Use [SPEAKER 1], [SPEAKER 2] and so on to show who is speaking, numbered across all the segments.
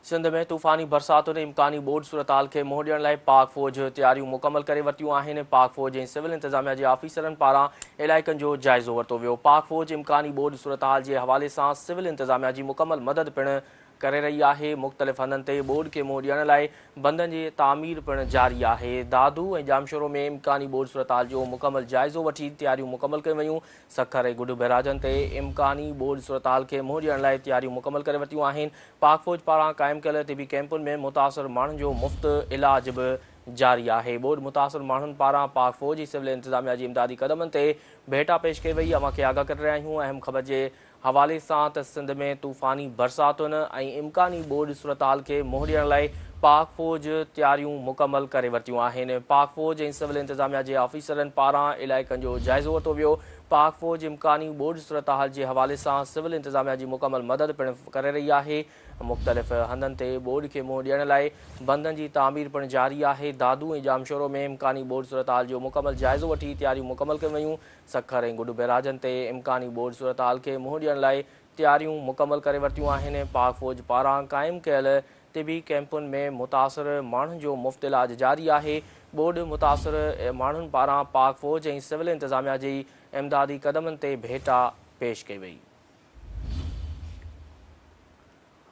[SPEAKER 1] सिंध में तूफ़ानी बरसातुनि इम्कानी बोर्ड सूरताल खे मुंहुं ॾियण लाइ पाक फ़ौज तयारियूं मुकमल करे वरितियूं आहिनि। पाक फ़ौज ऐं सिविल इंतज़ामिया जे ऑफिसरनि पारां इलाइक़नि जो जाइज़ो वरितो वियो। पाक फ़ौज इम्कानी बोर्ड सूरताल जे हवाले सां सिविल इंतज़ामिया जी मुकमल मदद पिणु करे रही आहे। मुख़्तलिफ़ हंधनि ते बोर्ड खे मुंहुं ॾियण लाइ बंदनि जी तामीर पिणु जारी आहे। दादू ऐं जामशोरो में इम्कानी बोर्ड सूरताल जो मुकमल जाइज़ो वठी तयारियूं मुकमल कयूं वयूं। सखर ऐं गुड बैराजनि ते इम्कानी बोर्ड सूरताल खे मुंहुं ॾियण लाइ तयारियूं मुकमल करे वरितियूं आहिनि। पाक फ़ौज पारां क़ाइमु कयल तिबी कैंपुनि में मुतासिर माण्हुनि जो मुफ़्त इलाज बि जारी आहे। बोर्ड मुतासिर माण्हुनि पारां पाक फ़ौज जी सिविल इंतज़ामिया जी इमदादी क़दमनि ते भेटा पेश कई वई। अवां खे आगाह करे रहिया आहियूं अहम ख़बर जे हवाले सां त सिंध में तूफ़ानी बरसातुनि ऐं इम्कानी बोर्ड सूरताल खे मुंहुं ॾियण लाइ पाक फ़ौज तयारियूं मुकमल करे वरितियूं आहिनि। पाक फ़ौज ऐं सिविल इंतज़ामिया जे ऑफिसरनि पारां इलाइक़नि जो जाइज़ो वरितो वियो। पाक फ़ौज इम्कानी बोर्ड सूरताल जे हवाले सां सिविल इंतज़ामिया जी मुकमल मदद पिणु करे रही आहे। मुख़्तलिफ़ हंधनि ते बोर्ड खे मुंहुं ॾियण लाइ बंदनि जी तामीर पिणु जारी आहे। दादू ऐं जामशोरो में इम्कानी बोर्ड सूरताल जो मुकमल जाइज़ो वठी तयारियूं मुकमल कयूं वयूं। सखर ऐं गुड बैराजनि ते इम्कानी बोर्ड सूरताल खे मुंहुं ॾियण लाइ तयारियूं मुकमल करे वरितियूं आहिनि। पाक फ़ौज पारां क़ाइमु कयल तिबी कैंपुनि में मुतासिर माण्हुनि जो मुफ़्त इलाज जारी आहे। बोर्ड मुतासिर माण्हुनि पारां पाक फ़ौज ऐं सिविल इंतज़ामिया जी इमदादी क़दमनि ते भेटा पेश कई वई।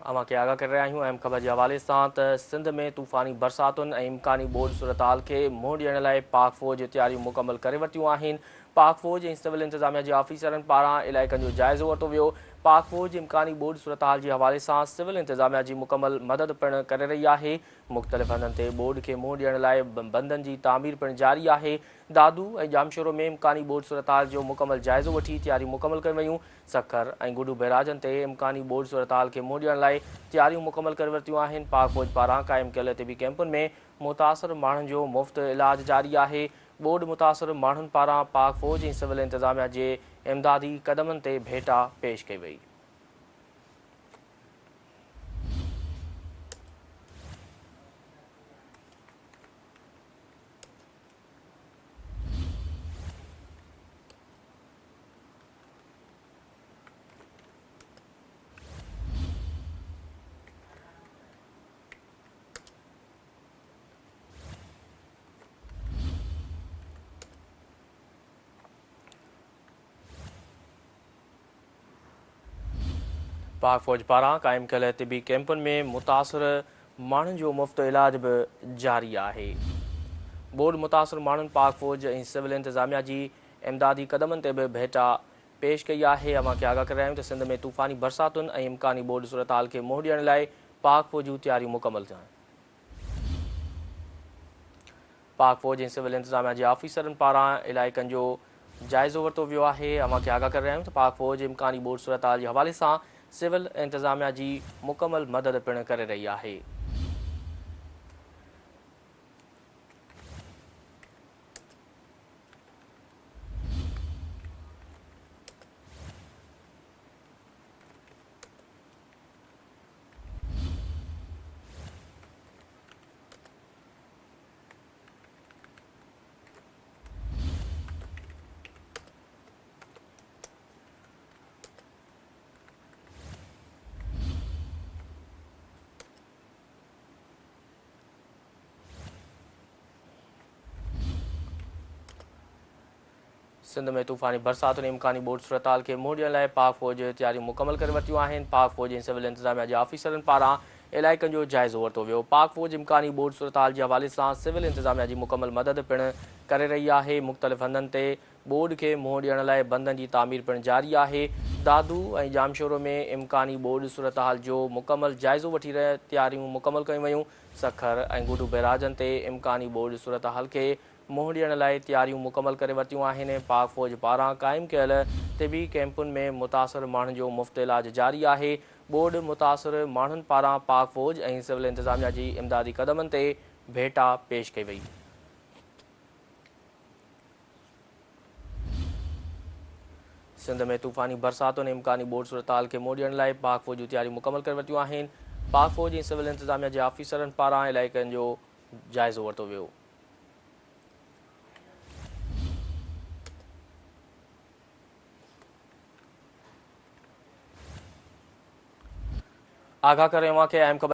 [SPEAKER 1] अवां खे आगाह करे रहिया आहियूं अहम ख़बर जे हवाले सां त सिंध में तूफ़ानी बरसातुनि ऐं इम्कानी बोर्ड सूरताल खे मुंहुं ॾियण लाइ पाक फ़ौज तयारियूं मुकमल करे वरितियूं आहिनि। पाक फ़ौज ऐं सिविल इंतज़ामिया जे ऑफिसरनि पारां इलाइक़नि जो जाइज़ो वरितो वियो। पाक फ़ौज इम्कानी बोर्ड सूरताल जे हवाले सां सिविल इंतज़ामिया जी मुकमल मदद पिणु करे रही आहे। मुख़्तलिफ़ हंधनि ते बोर्ड खे मुंहुं ॾियण लाइ बंदनि जी तामीर पिणु जारी आहे। दादू ऐं जामशोरो में इम्कानी बोर्ड सूरताल जो मुकमल जाइज़ो वठी तयारियूं मुकमल कयूं वयूं। सखर ऐं गुडू बैराजनि ते इम्कानी बोर्ड सूरताल खे मुंहुं ॾियण लाइ तयारियूं मुकमल करे वरितियूं आहिनि। पाक फ़ौज पारां क़ाइमु कयल तिबी कैंपुनि में मुतासिर माण्हुनि जो मुफ़्त इलाज जारी आहे। बोर्ड मुतासिर माण्हुनि पारां पाक फ़ौज ऐं सिविल इंतज़ामिया जे इमदादी क़दमनि ते भेटा पेश कई वई। पाक फ़ौज पारां क़ाइमु कयल तिबी कैंपुनि में मुतासिर माण्हुनि जो मुफ़्त इलाज बि जारी आहे। बोर्ड मुतासिर माण्हुनि पाक फ़ौज ऐं सिविल इंतज़ामिया जी इमदादी क़दमनि ते बि भेटा पेश कई आहे। अवां खे आगाह करे रहिया आहियूं त सिंध में तूफ़ानी बरसातुनि ऐं इम्कानी बोर्ड सूरताल खे मुंहुं ॾियण लाइ पाक फ़ौज जूं तयारियूं मुकमल थियनि। पाक फ़ौज ऐं सिविल इंतज़ामिया जे ऑफिसरनि पारां इलाइक़नि जो जाइज़ो वरितो वियो आहे। अवां खे आगाह करे रहिया आहियूं त पाक फ़ौज इम्कानी बोर्ड सूरताल जे हवाले सां सिविल इंतज़ामिया जी मुकमल मदद पिणु करे रही आहे। सिंध में तूफ़ानी बरसातुनि इम्कानी बोर्ड सूरताल खे मुंहुं ॾियण लाइ पाक फ़ौज तयारियूं मुकमल करे वरितियूं आहिनि। पाक फ़ौज ऐं सिविल इंतज़ामिया जे ऑफिसरनि पारां इलाइक़नि जो जाइज़ो वरितो वियो। पाक फ़ौज इम्कानी बोर्ड सूरताल जे हवाले सां सिविल इंतज़ामिया जी मुकमल मदद पिणु करे रही आहे। मुख़्तलिफ़ हंधनि ते बोर्ड खे मुंहुं ॾियण लाइ बंदनि जी तामीर पिणु जारी आहे। दादू ऐं जामशोरो में इम्कानी बोर्ड सूरताल जो मुकमल जाइज़ो वठी तयारियूं मुकमल कयूं वयूं। सखर ऐं गुडू बैराजनि ते इम्कानी बोर्ड सूरताल खे मुंहुं ॾियण लाइ तयारियूं मुकमल करे वरितियूं आहिनि। पाक फ़ौज पारां क़ाइमु कयल तिबी कैंपुनि में मुतासिर माण्हुनि जो मुफ़्त इलाज जारी आहे। बोर्ड मुतासिर माण्हुनि पारां पाक फ़ौज ऐं सिविल इंतज़ामिया जी इमदादी क़दमनि ते भेटा पेश कई वई। सिंध में तूफ़ानी बरसातुनि इम्कानी बोर्ड सूरताल खे मुंहुं ॾियण लाइ पाक फ़ौज जूं तयारियूं मुकमल करे वरितियूं आहिनि। पाक फ़ौज ऐं सिविल इंतज़ामिया जे ऑफिसरनि पारां इलाइक़नि जो जाइज़ो वरितो वियो। आगाह करें अवां खे अहम ख़बर